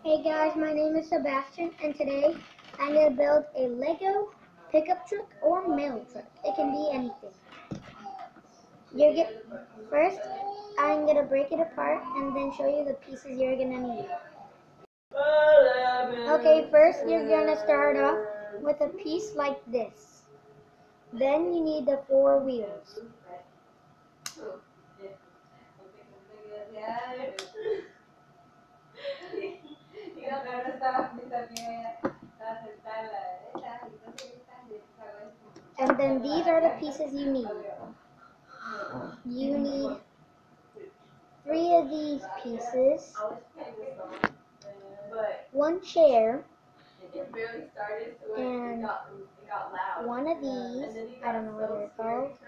Hey guys, my name is Sebastian, and today I'm going to build a Lego pickup truck or mail truck. It can be anything. First, I'm going to break it apart and then show you the pieces you're going to need. Okay, first you're going to start off with a piece like this. Then you need the four wheels. And then these are the pieces you need. You need 3 of these pieces, 1 chair, and 1 of these, I don't know what they're called,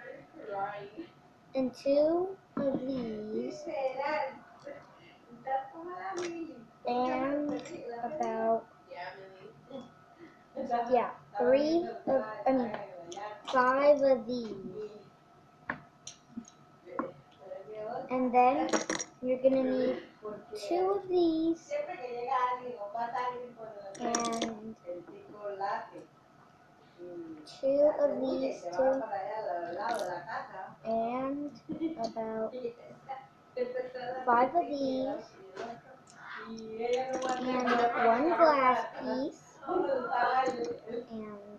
and 2 of these, and about, 5 of these. And then you're going to need 2 of these, and 2 of these too, and about 5 of these, and 1 glass piece, and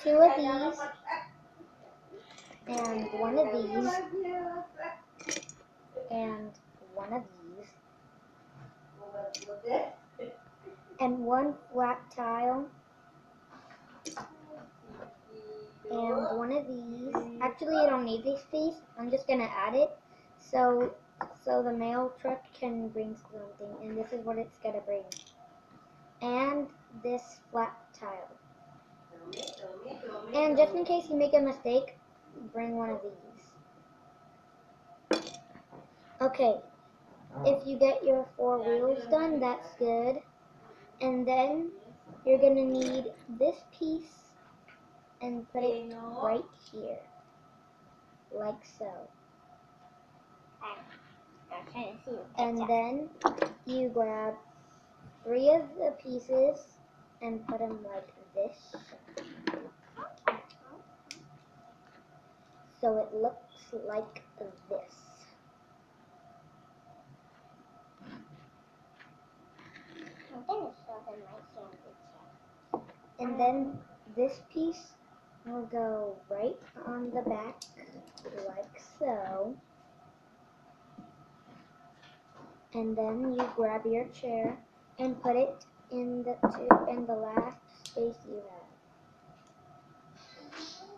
2 of these, and 1 of these, and 1 of these, and 1 flat tile, and 1 of these. Actually, you don't need this piece. I'm just gonna add it so the mail truck can bring something, and this is what it's gonna bring. And this flat tile. And just in case you make a mistake, bring 1 of these. Okay, if you get your 4 wheels done, that's good. And then you're gonna need this piece and put it right here, like so. And then you grab 3 of the pieces and put them like this, so it looks like this. And then this piece will go right on the back, like so. And then you grab your chair and put it in the last space you have.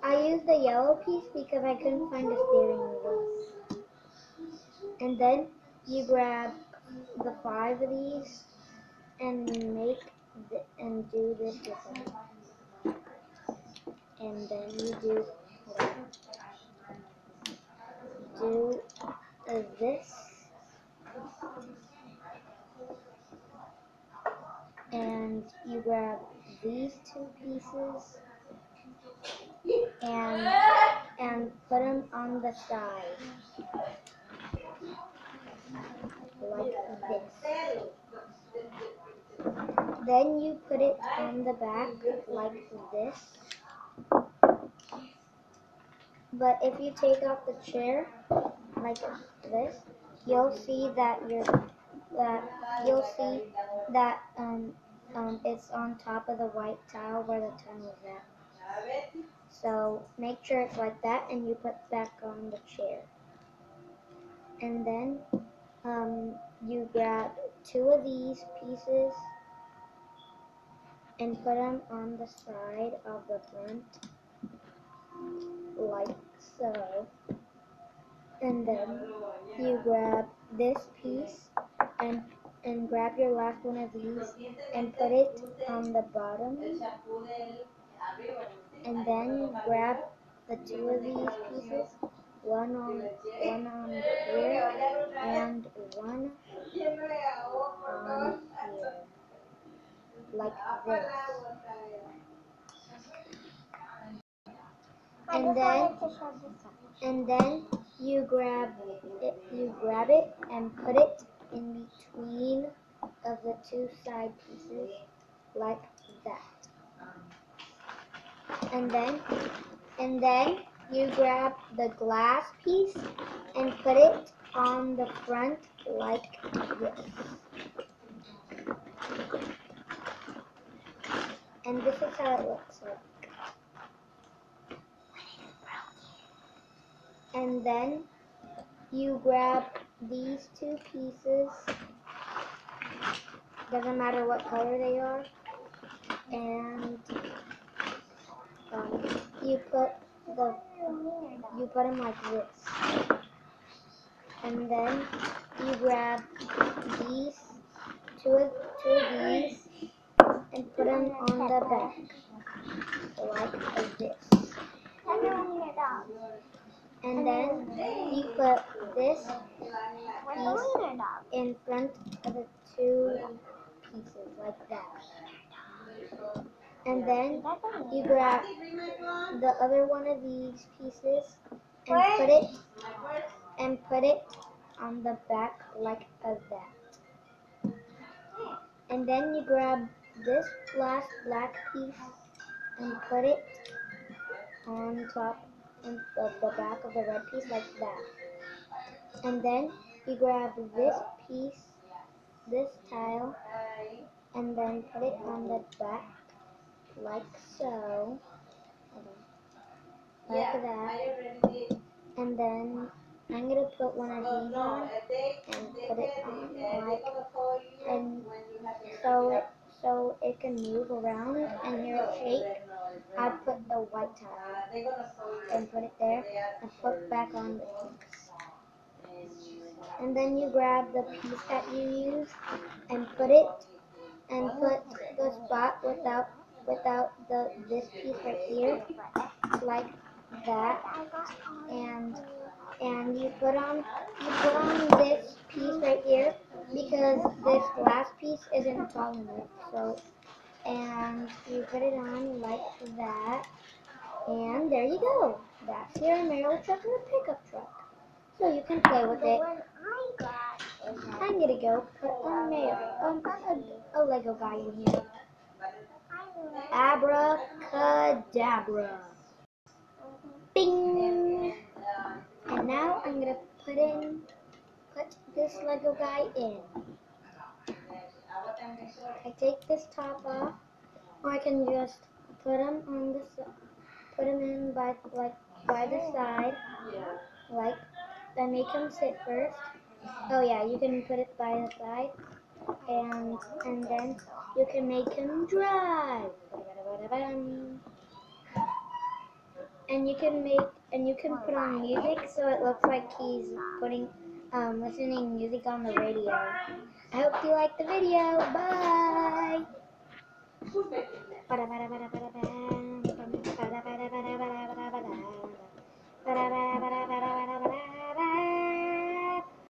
I used the yellow piece because I couldn't find the steering wheel. And then you grab the 5 of these and do this with them. And then you do this, and you grab these 2 pieces and put them on the side like this. Then you put it on the back like this. But if you take off the chair like this, you'll see that it's on top of the white tile where the tunnel is at. So make sure it's like that, and you put back on the chair. And then you grab 2 of these pieces and put them on the side of the front, like so. And then you grab this piece and grab your last 1 of these and put it on the bottom. And then you grab the 2 of these pieces, one on here and 1 on here, like this. And then you grab it and put it in between of the two side pieces like that. And then you grab the glass piece and put it on the front like this. And this is how it looks like. And then you grab these two pieces, doesn't matter what color they are, and you put them like this. And then you grab these two of these and put them on the back like this. And then you put this piece in front of the two pieces like that. And then you grab the other one of these pieces and put it on the back like that. And then you grab this last black piece and put it on top of the back of the red piece like that. And then you grab this piece, this tile, and then put it on the back like so. Like that. And then I'm going to put one of these on and put it on like, and so it can move around and hear it shake. I put the white tile and put it there and put back on the piece. And then you grab the piece that you used and put the spot without this piece right here like that, and you put on this piece right here because this last piece isn't tall enough. So, and you put it on like that, and there you go. That's your Mario truck or pickup truck. So you can play with it. I'm gonna go put a Lego guy in here. Abracadabra. Bing! And now I'm gonna put this Lego guy in. I take this top off, or I can just put him in by the side, like I make him sit first. Oh yeah, you can put it by the side, and then you can make him drive. And you can put on music so it looks like he's listening music on the radio. I hope you like the video. Bye.